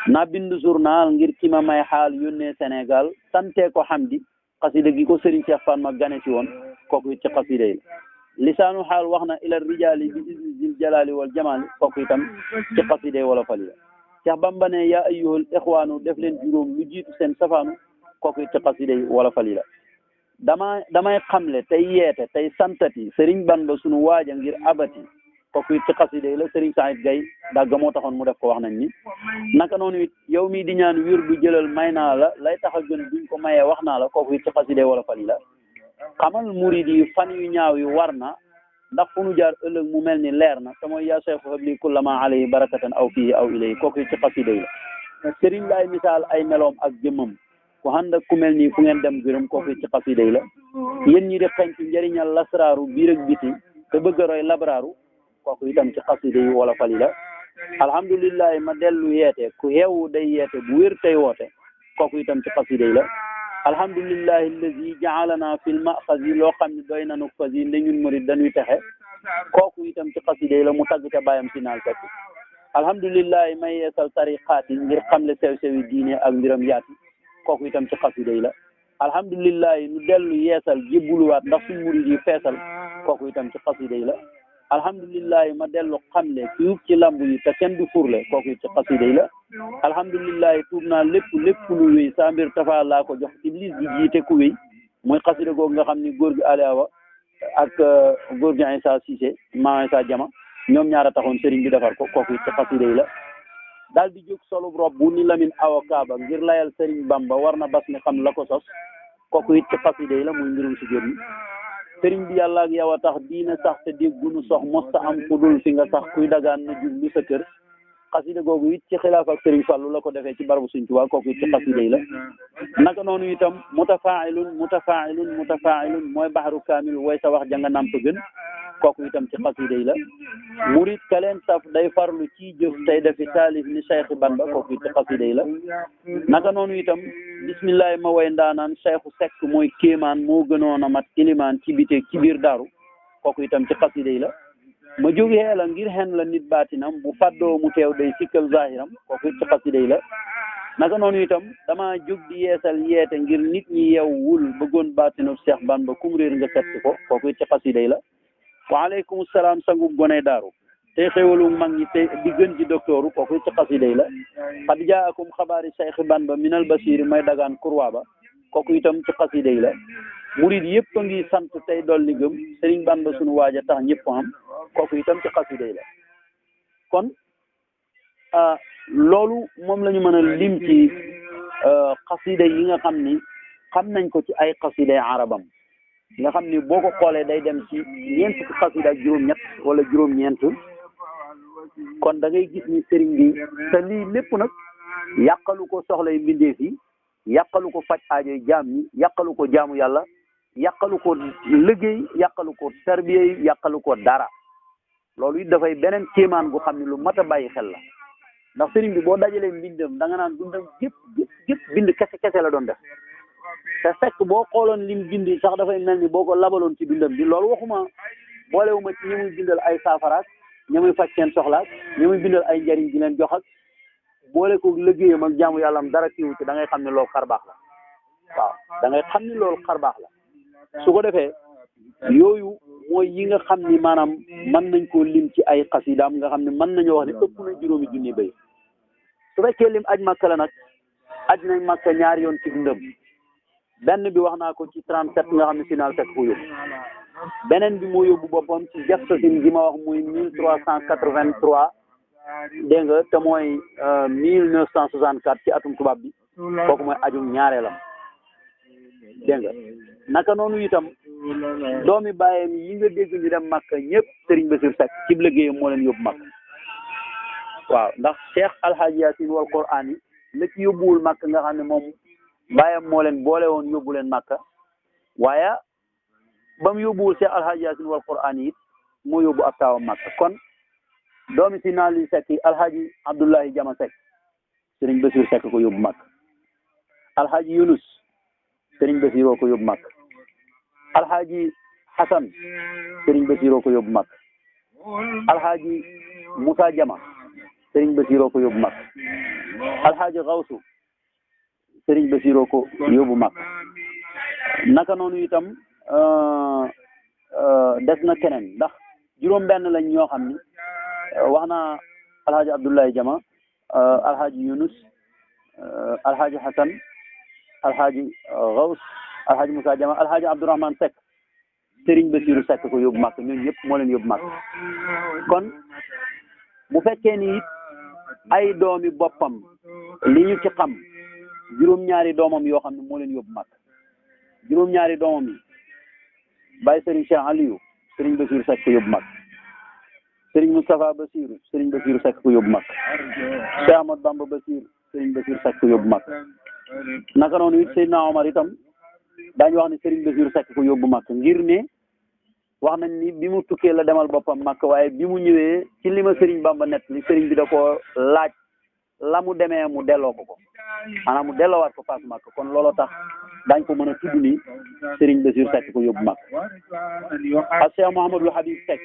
S3: naa bind journal ngir ki ma may xaal yónnee Sénégal sante ko xamdi xasida gi ko Serigne Cheikh Fan ma gane si woon kooku it ci xasida yi la lisaanu xaal wax na ila rijali bi izni zil jalali wal jamali kooku itam ci xasida yi wolofal yi la Cheikh Bamba ne yaa ayyuhal ixwaanu def leen juróom lu jiitu seen safaanu kooku it ci xasida yi wolofal yi la damay xamle tey yeete tey santati Serigne Bamba sunu waaja ngir abati kooku it ci xasida yi la Serigne Saïd Gaye dàgg moo taxoon mu def ko wax nañ ni naka noonu it yow mii di ñaan wir du jëlal may naa la lay tax a gën duñ ko mayee wax naa la kooku it ci xasida wala fal yi la xamal murid yi fan yu ñaaw yi war na ndax fu nu jaar ëllëg mu mel ni leer na te mooy yaa cheikh habli kullama alayhi barakatan aw fii aw ilay kooku it ci xasida yi la Serigne laay misaal ay meloom ak jëmmam ku ànd ak ku mel nii fu ngeen dem gërëm kooku it ci xasida yi la yéen ñi di xeñ ci njëriñal lasraaru biir ak biti te bëgg a roy labraaru kooku itam ci xasida yi wala fal yi la alhamdulillahi ma dellu yeete ku xeewu day yeete bu wér tey woote kooku itam ci xasida yi la alhamdulillahi allazi jaalana fil maxazi loo xam ne doy nanu fasi nda ñun murid dañuy texe kooku itam ci xasida yi la mu tagg ca bàyyam si naal fekk alhamdulillahi may yeesal tariqaat yi ngir xamle sew-sewi diine ak mbiram yaati kooku itam ci xasida yi la alhamdulillahi nu dellu yeesal jébbuluwaat ndax suñ murid yi feesal kooku itam ci xasida yi la alhamdulillahi ma dellu xamle tuub ci lamb yi te kenn du furle kooku it ci xasida yi la alhamdulillahi tuub naa lépp lu wéy sa mbir tafa laa ko jox iblis bi jiite ku wéy mooy xasida googu nga xam ni góor gi Aliawa ak góor gi Insa Cissé maa Insa Jama ñoom ñaara taxoon sëriñ bi defar ko kooku it ci xasida yi la daal di jóg solub rob bu ni Lamin Awa Kaaba ngir layal sëriñ Bamba war na bas ni xam la ko sos kooku it ci xasida yi la muy mbirum si jot mi sëriñ bi yàlla ak yow a tax diine sax te déggunu sox mosta am ku dul fi nga sax kuy dagaan na jublu sa kër xasida googu it ci xilaaf ak sëriñ Fàllu la ko defee ci barabu Sëriñ Tuubaa kooku it ci xasida yi la naka noonu itam mutafailun mooy baxaru kaamil way sa wax janga namp gën kooku itam ci xasida yi la murit ka leen saf day farlu ci jëf tey defi taalif ni Cheikh Bamba kooku it ci xasida yi la naka noonu itam bismillahi ma way ndaanaan Cheikhu Sekk mooy kéemaan moo gënoon a mat ilimaan ci biteeg ci biir daaru kooku itam ci xasida yi la ma jóg xeela ngir xen la nit baatinam bu faddoo mu teew day sikkal zahiram kooku it ci xasida yi la naka noonu itam dama jóg di yeesal yeete ngir nit ñi yeew wul bëggoon baatinam Cheikh Bamba kum réer nga setti ko kooku it ci xasida yi la waaleykum salaam sangu goney daaru tey xéwalu mag ñi te di gën ci docteuru kooku it ci xasida yi la xad jaakum xabaari Cheikh Bamba minal basiri may dagaan kurwa ba kooku itam ci xasida yi la murid yëpp a ngi sant tey dolli gëm Serigne Bamba sunu waaja tax ñëpp am kooku itam ci xasida yi la kon loolu moom la ñu mën a lim ci xasida yi nga xam ni xam nañ ko ci ay xasida yi arabam nga xam ni boo ko xoolee day dem ci ñeent fukki xasida ak juróom-ñett wala juróom-ñeent kon da ngay gis ni sëriñ bi te lii lépp nag yàqalu ko soxlay mbindeef yi yàqalu ko faj aajoy jaam ñi yàqalu ko jaamu yàlla yàqalu ko liggéey yàqalu ko tarbiya yi yàqalu ko dara loolu it dafay beneen kéemaan gu xam ne lu mat a bàyyi xel la ndax sëriñ bi boo dajalee mbindam da nga naan dundam gépp bind kese la doon def te fekk boo xooloon lim bindi sax dafay mel ni boo ko labaloon ci bindam bi loolu waxuma boolewuma ci ñi muy bindal ay saafaraak ñi muy faj seen soxlaak ñi muy bindal ay njariñ di leen jox ak boole ko liggéeyam ak jaamu yàlla am dara kiiwu ci da ngay xam ne loolu xar baax la waaw da ngay xam ne loolu xar baax la su ko defee yooyu mooy yi nga xam ni maanaam mën nañ koo lim ci ay xasidaam nga xam ne mën nañoo wax ne ëpp na juróomi junni bay su fekkee lim aj makka la nag aj nañ makka ñaari yoon ci dundam benn bi wax naa ko ci 37 nga xam ne final fekk ko yóbbu beneen bi moo yóbbu boppam ci jastasin gi ma wax muy 1383 dégg nga te mooy 1964 ci atum tubaab bi kooku mooy ajum ñaareelam dégg nga naka noonu itam doomi bàyyam yi nga dégg ñu dem Makka ñëpp Serigne Bassirou Seck ci liggéeyam moo leen yóbbu Makka waaw ndax Cheikh Alhaji Yaasin wal Qur'an yi la ci yóbbuwul Makka nga xam ne moom bàyyam moo leen boole woon yóbbu leen Makka waaye ba mu yóbbuwul Cheikh Alhaji Yaasin wal Qur'an yi it moo yóbbu ab taawam Makka kon doomi si naali Seck yi Alhaji Abdullahi Jama Seck Serigne Bassirou Seck ko yóbbu Makka Alhaji Yunus Serigne Bassirou ko yóbbu Makka Alhaji Hassan Serigne Bassirou ko yóbbu Makka Alhaji Moussa Jama Serigne Bassirou ko yóbbu Makka Alhaji Gawsu Serigne Bassirou ko yóbbu Makka naka noonu itam des na keneen ndax juróom benn lañ ñoo xam ni wax naa Alhaji Abdullahi Jama Alhaji Yunus Alhaji Hassan Alhaji Gaws Alhaji Moussa Jama Alhaji Abdourahman Seck Serigne Bassirou Seck ko yóbbu màkk ñooñu ñëpp moo leen yóbbu màkk kon bu fekkee ni it ay doomi boppam li ñu ci xam juróom-ñaari doomam yoo xam ne moo leen yóbbu màkk juróom-ñaari doomam yi Baye Serigne Cheikh Aliou Serigne Bassirou Seck ko yóbbu màkk Serigne Moustapha Bassirou Serigne Bassirou Seck ko yóbbu màkk Cheikh Ahmad Bamba Bassirou Serigne Bassirou Seck ko yóbbu màkk naka noonu it Seydina Omar itam daañu wax ne Serigne Bassirou Seck ko yóbbu màkk ngir ne wax nañ ni bi mu tukkee la demal boppam màkk waaye bi mu ñëwee ci li ma Serigne Bamba nett li Serigne bi da ko laaj la mu demee mu delloo ko maanaam mu delloowaat ko paas màkk kon looloo tax daañ ko mën a tudd ni Serigne Bassirou Seck ko yóbbu màkk ak Cheikh Mouhamadou Habib Seck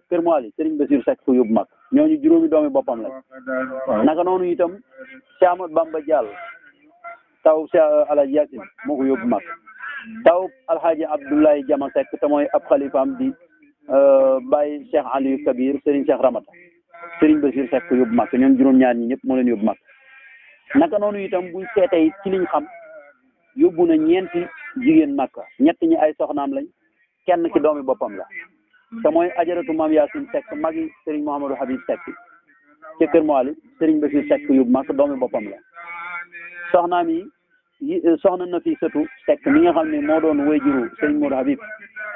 S3: Kër Moali Serigne Bassirou Seck ko yóbbu màkk ñooñu juróomi doomi boppam la naka noonu itam Cheikh Ahmad Bamba Diall taw Cheikh Alhaji Yacine moo ko yóbbu màkk taw Alhaji Abdoulaye Jama Seck te mooy ab xalifaam di Baye Cheikh Aliou Kabir Serigne Cheikh Ramata Serigne Bassirou Seck ko yóbbu màkk ñoom juróom-ñaar ñi ñëpp moo leen yóbbu màkk naka noonu itam buñ seetee it ci liñ xam yóbbu na ñeenti jigéen màkk ñett ñi ay soxnaam lañ kenn ki doomi boppam la te mooy ajaratu Mame Yacine Seck magi Serigne Mouhamadou Habib Seck ci Kër Moali Serigne Bassirou Seck ko yóbbu màkk doomi boppam la soxnaam yi soxna na fi sëtu Seck mi nga xam ne moo doon wayjuru Serigne Modou Habib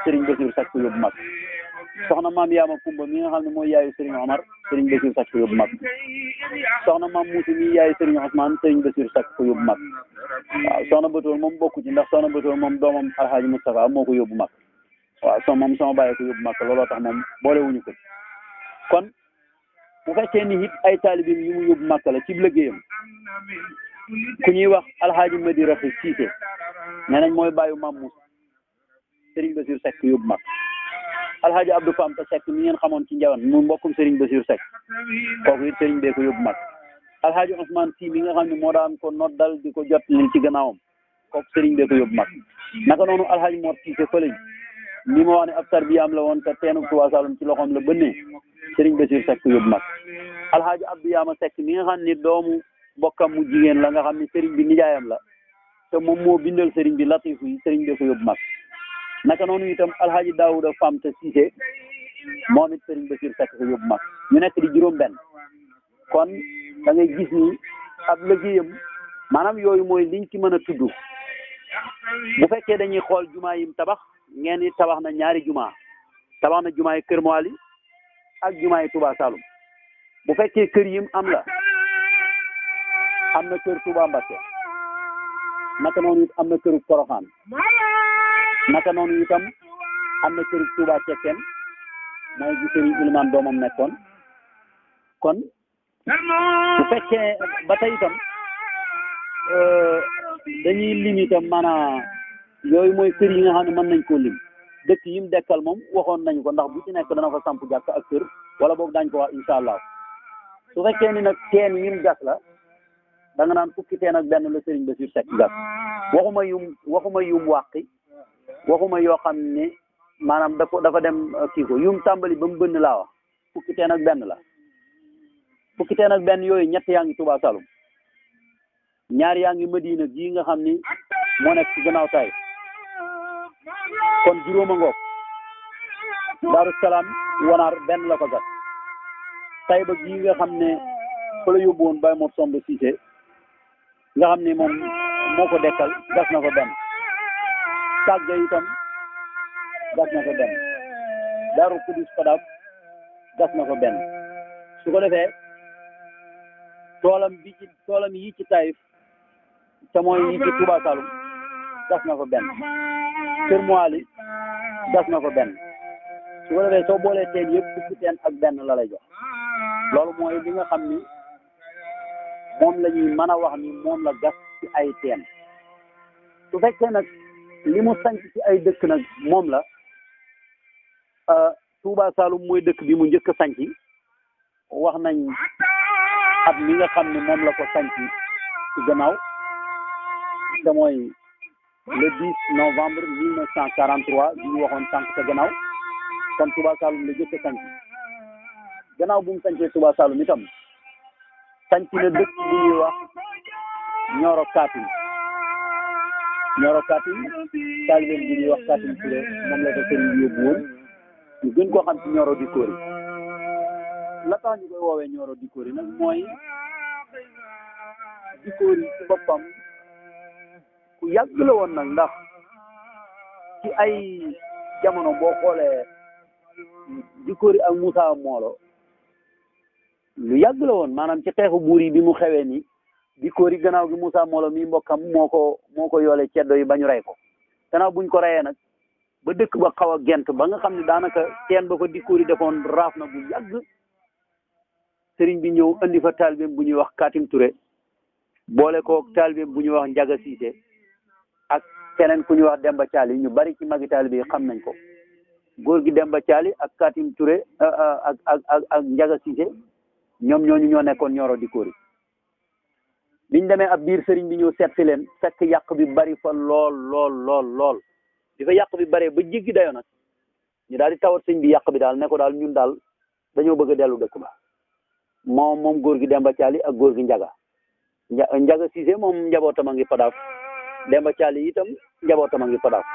S3: Serigne Bassirou Seck ko yóbbu màkk soxna maam Yaama Kumba mi nga xam ne mooy yaayu Serigne Omar Serigne Bassirou Seck ko yóbbu màkk soxna maam Moussa mi yaayu Serigne Ousmane Serigne Bassirou Seck ko yóbbu màkk waaw soxna Batoor moom bokku ci ndax soxna Batoor moom doomam Alhaji Moustapha moo ko yóbbu màkk waaw moom sama bàyyi ko yóbbu màkk looloo tax moom boolewuñu ko kon bu fekkee ni it ay taalibim yu mu yóbbu màkk la ci liggéeyam ku ñuy wax Alhaji Madi Rafi Cissé nee nañ mooy bàyyu maam Moussa Serigne Bassirou Seck ko yóbbu màkk Alhaji Abdou Famta Seck mi ngeen xamoon ci njawan mu mbokkum Serigne Bassirou Seck kooku it Serigne bee ko yóbbu màkk Alhaji Ousmane Sy mi nga xam ne moo daan ko noddal di ko jot li ci gannaawam kooku Serigne bee ko yóbbu màkk naka noonu Alhaji Mor Cissé fële ni ma wax ne ab tarbiyaam la woon te teenu Touba Saloum ci loxoom la bënnee Serigne Bassirou Seck ko yóbbu màkk Alhaji Abdou Yama Seck mi nga xam ne doomu bokkam mu jigéen la nga xam ne Serigne bi nijaayam la te moom moo bindal Serigne bi latifu yi Serigne bee ko yóbbu màkk naka noonu itam Alhaji Daouda Famta Cissé moom it Serigne Bassirou Seck ko yóbbu màkk ñu nekk di juróom-benn kon da ngay gis ni ab liggéeyam maanaam yooyu mooy liñ ci mën a tudd bu fekkee dañuy xool jumaa yim tabax ngeen ni tabax na ñaari jumaa tabax na jumaa yi Kër Moali ak jumaa yi Touba Saloum bu fekkee kër yim am la am na kër Touba Mbacké naka noonu it am na këru Porokhane naka noonu itam am na këru Touba Cekkeen mooy gi Serigne Ilimane doomam nekkoon kon bu fekkee ba tey itam dañuy lim itam maanaam yooyu mooy kër yi nga xam ne mën nañ koo lim dëkk yim dekkal moom waxoon nañu ko ndax bu ci nekk dana fa samp jàkk ak kër wala boog daañ ko wax incha allah su fekkee ni nag teen yim gas la da nga naan fukki teen ak benn la Serigne Bassirou Seck gas waxuma yum wàqi waxuma yoo xam ne maanaam dafa dem kii ko yum tàmbali ba mu bënn laa wax fukki teen ak benn la fukki teen ak benn yooyu ñett yaa ngi Touba Saloum ñaar yaa ngi Madina gii nga xam ni moo nekk ci gannaaw tay kon juróoma ngoog Daaru Salaam Wanaar benn la ko gas Tayba gii nga xam ne fa la yóbbu woon Baye Mor Somb Cissé nga xam ne moom moo ko dekkal gas na ko benn Tàgga itam gas na ko benn Daaru Kudus Fadab gas na ko benn su ko defee toolam yi ci Taïf te mooy yi ci Touba Saloum gas na ko benn Kër Moali gas na ko benn su ko defee soo boolee teen yëpp fukki teen ak benn la lay jox loolu mooy li nga xam ni moom la ñuy mën a wax ni moom la gas ci ay teen su fekkee nag li mu sanc ci ay dëkk nag moom la Touba Saloum mooy dëkk bi mu njëkk a sanc wax nañ at mi nga xam ne moom la ko sanc ci gannaaw te mooy le 10 novembre 1943 bi ñu waxoon sànq ca gannaaw kon Touba Saloum la jëkk a sanc gannaaw bu mu sancee Touba Saloum itam sanc na dëkk bu ñuy wax Nioro Katin Nioro Katim taalibeem bi ñuy wax Katim Touré moom la ko sëriñ bi yóbbu woon ñu gën koo xam ci Nioro Dikori la tax ñu koy woowee Nioro Dikori nag mooy Dikori ci boppam ku yàgg la woon nag ndax ci ay jamono boo xoolee Dikori ak Moussa Molo lu yàgg la woon maanaam ci xeexu buur yi bi mu xewee ni Dikori gannaaw gi Moussa Molo mi mbokkam moo ko yoole ceddo yi ba ñu rey ko gannaaw buñ ko reyee nag ba dëkk ba xaw a gent ba nga xam ne daanaka teen ba fa Dikori defoon raaf na bu yàgg sëriñ bi ñëw andi fa taalibeem bu ñuy wax Katim Touré boole ko taalibeem bu ñuy wax Njaga Siise ak keneen ku ñuy wax Demba Thiali ñu bari ci magi taalibe yi xam nañ ko góor gi Demba Thiali ak Katim Touré ak Njaga Siise ñoom ñooñu ñoo nekkoon Nioro Dikori biñ demee ab biir sëriñ bi ñëw seet si leen fekk yàq bi bari fa lool di fa yàq bi baree ba jéggi dayo nag ñu daal di tawat sëñ bi yàq bi daal ne ko daal ñun daal dañoo bëgg a dellu dëkk ba moom góor gi Demba Thiali ak góor gi Njaga Siise moom njabootam a ngi Padaaf Demba Thiali itam njabootam a ngi Padaaf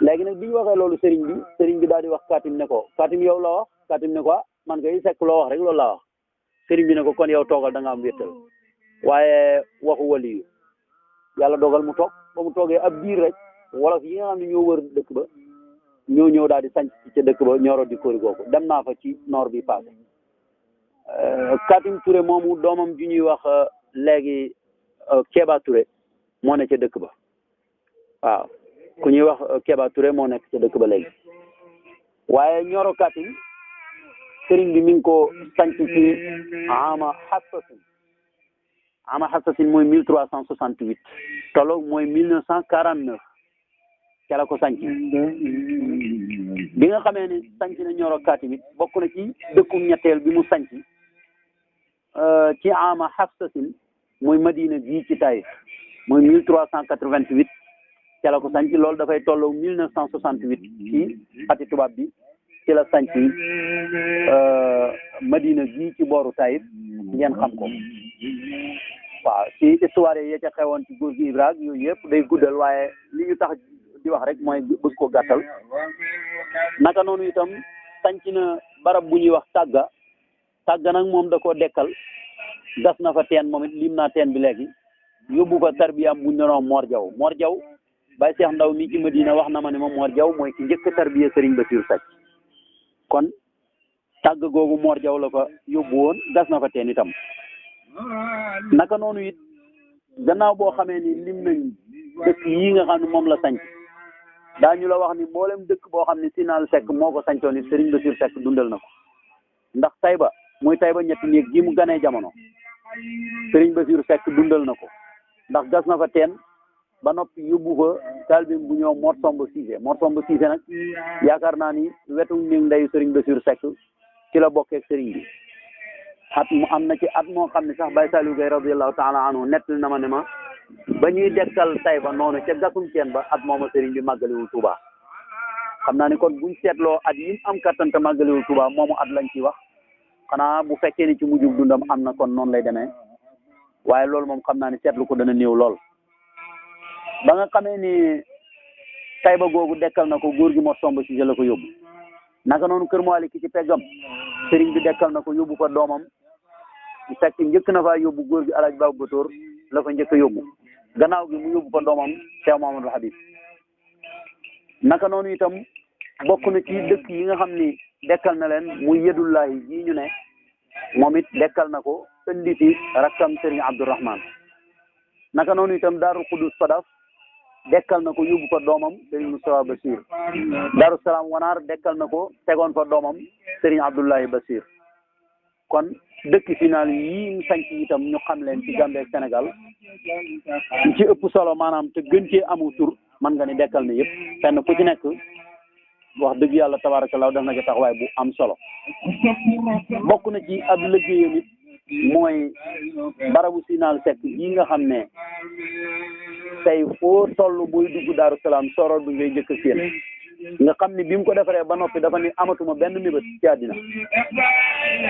S3: léegi nag bi ñu waxee loolu sëriñ bi daal di wax Katim ne ko Katim yow la wax Katim ne ko man kay fekk loo wax rek loolu laa wax sëriñ bi ne ko kon yow toogal da nga am wéttal waaye waxu waliyu yàlla dogal mu toog ba mu toogee ab biir rek wolof yi nga xam ne ñoo wër dëkk ba ñoo ñëw daal di sanc ca dëkk ba Nioro Dikori googu dem naa fa ci noor bi passé Katim Touré moomu doomam ju ñuy wax léegi Kéba Touré moo ne ca dëkk ba waaw ku ñuy wax Kéba Touré moo nekk ca dëkk ba léegi waaye Nioro Katim sëriñ bi mi ngi ko sanc ci ama xasasin mooy 1368 tolloog mooy 1949 ca la ko sanc bi nga xamee ne sanc na Nioro Katim it bokk na ci dëkkum ñetteel bi mu sanc ci ama xasasin mooy Madina gii ci Taïf mooy 1388 ca la ko sanc loolu dafay tolloog 1968 ci ati tubaab bi ci la sanc Madina gii ci booru Taïf ngeen xam ko waaw ci histoire yi ca xewoon ci góor gi Ibrahima yooyu yëpp day guddal waaye li ñu tax di wax rek mooy bëgg ko gàttal naka noonu itam sanc na barab bu ñuy wax tàgga nag moom da koo dekkal gas na fa teen moom it lim naa teen bi léegi yóbbu fa tarbiyaam bu ñu doon Mor Jaw Baye Cheikh Ndaw mi ci Madina wax na ma ne ma Mor Jaw mooy ki njëkk tarbiya Serigne Bassirou Seck kon tàgg googu Mor Jaw la fa yóbbu woon gas na fa teen itam naka noonu it gannaaw boo xamee ni lim nañ dëkk yi nga xam ne moom la sanc daañu la wax ni mboolem dëkk boo xam ne Sinal Seck moo ko sancoon it Serigne Bassirou Seck dundal na ko ndax Taïba muy Taïba ñetti néeg gi mu ganee jamono Serigne Bassirou Seck dundal na ko ndax gas na fa teen ba noppi yóbbu fa taalibeem bu ñëw Mor Somb Cissé nag yaakaar naa ni wetu néeg ndeyu Serigne Bassirou Seck ci la bokkee ak Serigne bi at mu am na ci at moo xam ne sax Baye Saliou Gueye radiyallahu taala anhu nettali na ma ne ma ba ñuy dekkal Taïba noonu ca gasum teen ba at mooma Serigne bi màggaliwul Touba xam naa ni kon buñ seetloo at yi mu am kattan te màggaliwul Touba moomu at lañ ci wax xanaa bu fekkee ni ci mujjug dundam am na kon noonu lay demee waaye loolu moom xam naa ni seetlu ko dana néew lool ba nga xamee ni Taïba googu dekkal na ko góor gi Mor Somb Cissé la ko yóbbu naka noonu kër Malick ki ci peggam Serigne bi dekkal na ko yóbbu fa doomam fekk njëkk na faa yóbbu góor gi Alaaji Babu Batoor la fa njëkk a yóbbu gannaaw gi mu yóbbu fa doomam Cheikh Mamadou Habib naka noonu itam bokk na ci dëkk yi nga xam ni dekkal na leen muy Yedullahi ji ñu ne moom it dekkal na ko indi fi rakkam Serigne Abdourahman naka noonu itam Daaru Xudus Fadaf dekkal na ko yóbbu fa doomam Serigne Moustapha Bassir Daaru Salaam Wanaar dekkal na ko tegoon fa doomam Serigne Abdoulaye Bassir kon dëkk final yi sanc itam ñu xam leen ci Gambie ak Sénégal ci ëpp solo maanaam te gën cee amu tur man nga ni dekkal na yëpp fenn ku ci nekk wax dëgg yàlla tabarakallah def na ci taxawaay bu am solo bokk na ci ab liggéeyam it mooy barabu Sinal Seck yi nga xam ne tey foo toll booy dugg Daaru Salaam soro du ngay njëkk seen nga xam ni bi mu ko defaree ba noppi dafa ni amatuma benn mébét ci àddina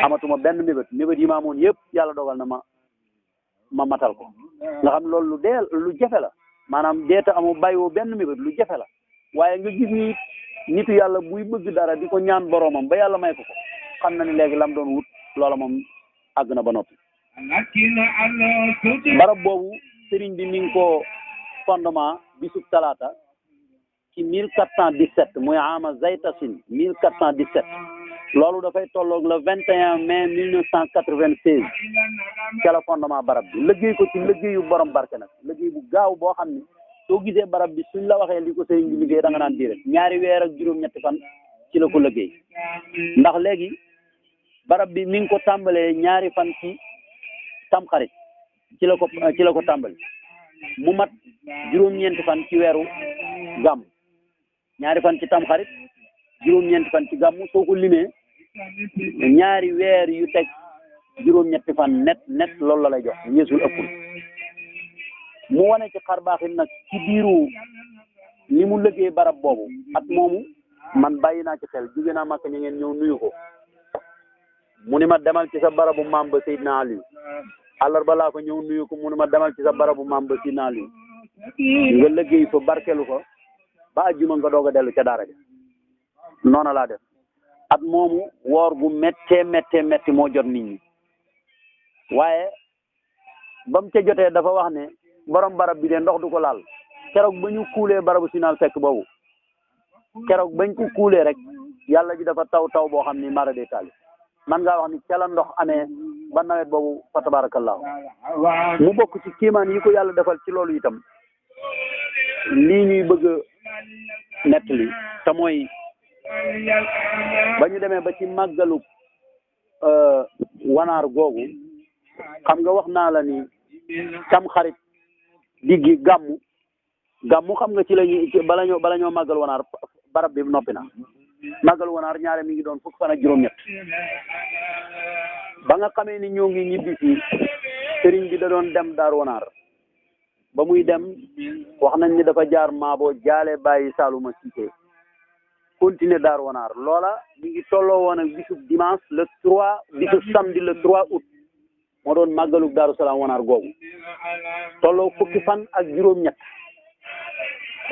S3: amatuma benn mébét yi ma amoon yëpp yàlla dogal na ma matal ko nga xam loolu lu jafe la maanaam deeta amu bàyyiwoo benn mébét lu jafe la waaye nga gis ni nitu yàlla buy bëgg dara di ko ñaan boroomam ba yàlla may ko ko xam na ni léegi lam doon wut loola moom àgg na ba noppi. barab boobu sëriñ bi mi ngi ko fondement bisub talaata ci 1417 muy ama zaytasin 1417 loolu dafay tolloog le 21 mai 1996 ca la fondement barab bi liggéey ko ci liggéeyu borom barke nag liggéey bu gaaw boo xam ni soo gisee barab bi suñ la waxee li ko sëriñ bi liggéey da nga naan direct 2 weer ak juróom-ñetti fan ci la ko liggéey ndax léegi barab bi mi ngi ko tàmbalee 2 fan ci tamxarit ci la ko tàmbali mu mat juróom-ñeenti fan ci weeru gàmm 2 fan ci tamxarit juróom-ñeenti fan ci gàmm soo ko limee 2 weer yu teg juróom-ñetti fan net loolu la lay jox yéesul ëppul mu wane ci xar baaxin nag ci biiru li mu liggéey barab boobu at moomu man bàyyi naa ci xel jóge naa Makka ñu ngeen ñëw nuyu ko mu ni ma demal ci sa barabu maam ba Seydina Aliou àllarba laa fa ñëw nuyu ko mu ni ma demal ci sa barabu maam ba Seydina Aliou nga liggéey fa barkelu ko ba àjjuma nga doog a dellu ca daara ja noona laa def at moomu woor gu métti moo jot nit ñi waaye ba mu ca jotee dafa wax ne borom barab bi de ndox du ko laal keroog ba ñu kuulee barabu Sinal fekk boobu keroog bañ ko kuulee rek yàlla ji dafa taw boo xam ni mara de taali man ngaa wax ni ca la ndox amee ba nawet boobu fa tabarakallahu mu bokk ci kiimaan yi ko yàlla defal ci loolu itam lii ñuy bëgg a nettali te mooy ba ñu demee ba ci màggalu wanaar googu xam nga wax naa la ni tam xarit diggi gàmmu xam nga ci lañuy bala ñoo màggal wanaar barab bi noppi na màggal wanaar ñaare mi ngi doon 1 fan ak juróom-ñett ba nga xamee ni ñoo ngi ñibbi fii sëriñ bi da doon dem daar wanaar ba muy dem wax nañ ni dafa jaar maabo jaale bàyyi Saaluma Cissé continuer daar wanaar loola mi ngi tolloo woon ak bisub dimanche le 3 bisub samedi le 3 août moo doon màggalug Daaru Salaam wanaar googu tolloo 1 fan ak juróom-ñett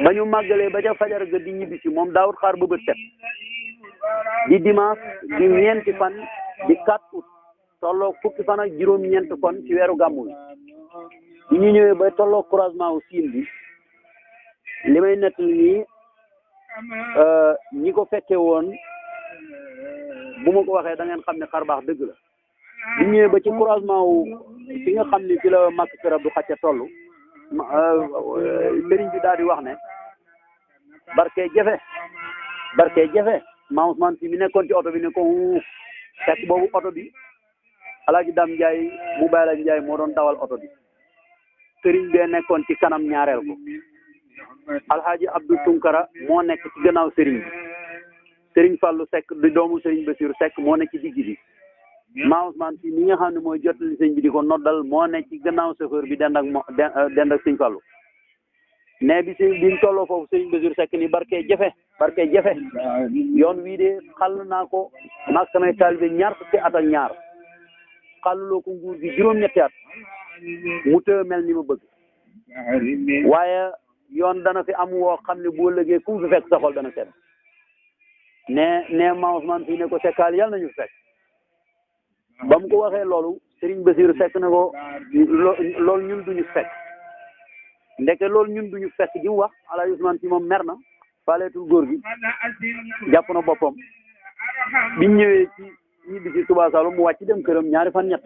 S3: ba ñu màggalee ba ca fajar ga di ñibbi si moom daawut xaar ba bët set di dimanche di 4 fan di 4 août tolloo 1 fan ak juróom-ñeent kon ci weeru gàmmu bi ñu ñëwee ba tolloo croisement wu siin bi li may nettali nii ñi ko fekke woon bu ma ko waxee da ngeen xam ne xar baax dëgg la ñu ñëwee ba ci croisement wu fi nga xam ni fi la màkk kër Abdou Xacca toll sëriñ bi daal di wax ne barke jafe maa Ousmane si mi nekkoon ci oto bi ne ko fekk boobu oto bi Alaaji Dam Njaay mu Baay la Njaay moo doon dawal oto bi sëriñ bee nekkoon ci kanam ñaareel ko Alhaaji Abdou Tunkara moo nekk ci gannaaw sëriñ bi sëriñ Fallou Seck di doomu sëriñ Bassirou Seck moo nekk ci digg bi maa Ousmane si mi nga xam ne mooy jottali sëñ bi di ko noddal moo nekk ci gannaaw chauffeur bi dend ak sëñ Fallou ne bi biñ tolloo foofu sëriñ Bassirou Seck ni barke jafe yoon wii de xàll naa ko maag samay taalibe 2 fukki at ak 2 xàlluloo ko nguur gi juróom-ñetti at mu të mel ni ma bëgg waaye yoon dana fi am woo xam ne boo lëgee ku fi fekk sa xol dana sedd ne maa Ousmane fii ne ko sekkaal yàlla nañu fekk ba mu ko waxee loolu Serigne Bassirou Seck ne ko loolu ñun duñu fekk ndeke loolu ñun duñu fekk ji mu wax Alaaji Ousmane si moom mer na faaleetul góor gi jàpp na boppam biñ ñëwee ci ñibbi ci Touba Saloum mu wàcc dem këram 2 fan 3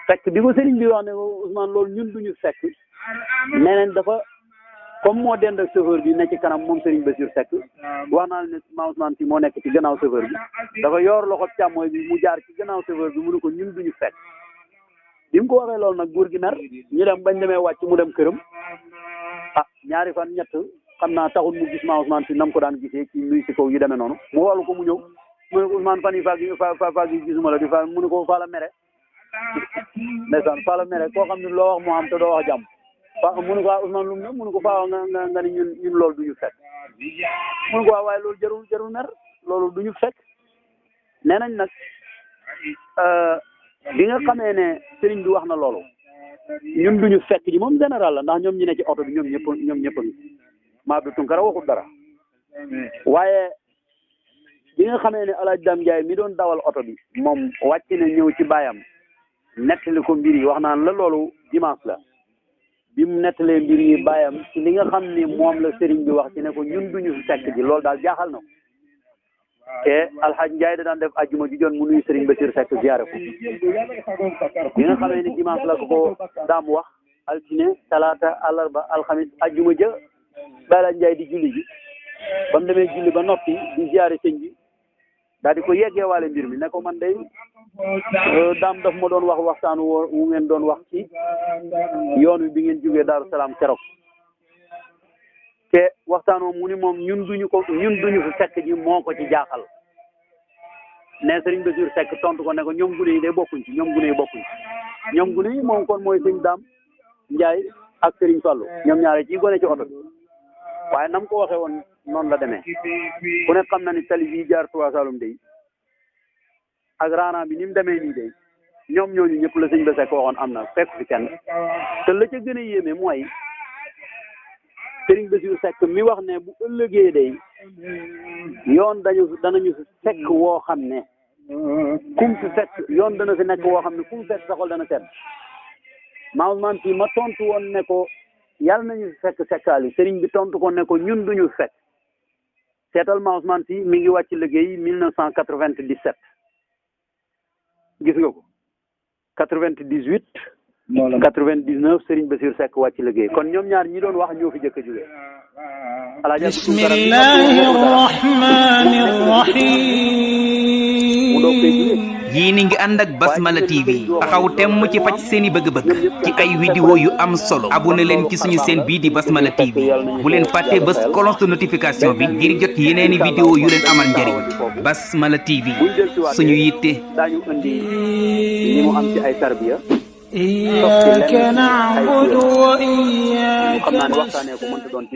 S3: fekk bi ko Serigne bi wax ne ko Ousmane loolu ñun duñu fekk neneen dafa comme moo dend ak chauffeur bi ne ci kanam moom Serigne Bassirou Seck wax naa ne maa Ousmane si moo nekk ci gannaaw chauffeur bi dafa yor loxo càmmooy bi mu jaar ci gannaaw chauffeur bi mu ne ko ñun duñu fekk bi mu ko waxee loolu nag góor gi mer ñu dem bañ demee wàcc mu dem këram 2 fan 3 xam naa taxul mu gis maa Ousmane si nam ko daan gisee ci nuy si kaw yu demee noonu mu walu ko mu ñëw mu ne ko Ousmane fan yi faag yi gisuma la di fa mu ne ko fa la mere ndeysaan fa la mere koo xam ne loo wax moo am te doo wax jàmm mu ne ko Ousmane lu mu ne mu ne ko faaw nga ni ñun loolu duñu fekk mu ne ko waaye loolu jarul mer loolu duñu fekk nee nañ nag bi nga xamee ne sëriñ bi wax na loolu ñun duñu fekk ji moom général la ndax ñoom ñi ne ci oto bi ñoom ñëpp a ngi ma Abdou Tunkara waxul dara waaye bi nga xamee ne Alaaji Dame Ndiaye mi doon dawal oto bi moom wàcc na ñëw ci baayam nettali ko mbir yi wax naan la loolu dimanche la bi mu nettalee mbir yi baayam ci li nga xam ni moom la sëriñ bi wax ci ne ko ñun duñu fi fekk ji loolu daal jaaxal na ko te Alxaaj Ndiaye da daan def ajjuma ji joon mu nuyu sëriñ Basiir Seck ziyaare ko bi nga xamee ni dimanche la ko daam wax altine talaata àllarba alxamis ajjuma ja Alaaji Ndiaye di julli ji ba mu demee julli ba noppi di ziyaare sëñ bi daal di ko yeggee waale mbir mi ne ko man day daam daf ma doon wax waxtaan wu ngeen doon wax ci yoon wi bi ngeen jógee Daaru Salaam keroog te waxtaan mu ni moom ñun duñu fi fekk ji moo ko ci jaaxal ne Serigne Bassirou Seck tontu ko ne ko ñoom gune yi de bokkuñ ci ñoom gune yi moom kon mooy sëñ Daam Ndiaye ak Serigne Fallou ñoom ñaare ci gone ci oto bi waaye nam ko waxee woon noonu la demee ku ne xam na ni tali bi jaar Touba Saloum day ak raana bi ni mu demee nii day ñoom ñooñu ñëpp la sëñ Bassirou Seck waxoon am na fekk fi kenn te la ca gën a yéeme mooy Serigne Bassirou Seck mi wax ne bu ëllëgee day yoon danañu fi fekk woo xam ne kum fi fekk yoon dana fi nekk woo xam ne kum fekk sa xol dana sedd man fii ma tontu woon ne ko yàlla nañu fi fekk sekkaali Serigne bi tontu ko ne ko ñun duñu fekk seetal ma Ousmane Sy mi ngi wàcc liggéey 1997 gis nga ko 98 99 Serigne Bassirou Seck wàcc liggéey kon ñoom ñaar ñi doon wax ñoo fi jëkk a jógee
S1: bismillahi rahmani rahim
S2: yii ni ngi ànd ak Basmala TV taxaw temm ci faj seeni bëgg-bëgg ci ay vidéo yu am solo abonné leen ci suñu chaîne bii di Basmala TV bu leen fàtte bës cloche de notification bi ngir jot yeneeni vidéo yu leen amal njariñ Basmala TV suñu yitte
S3: daañu indi li mu am ci ay tarbiya
S1: iyyaka na'budu wa iyyaka nasta'in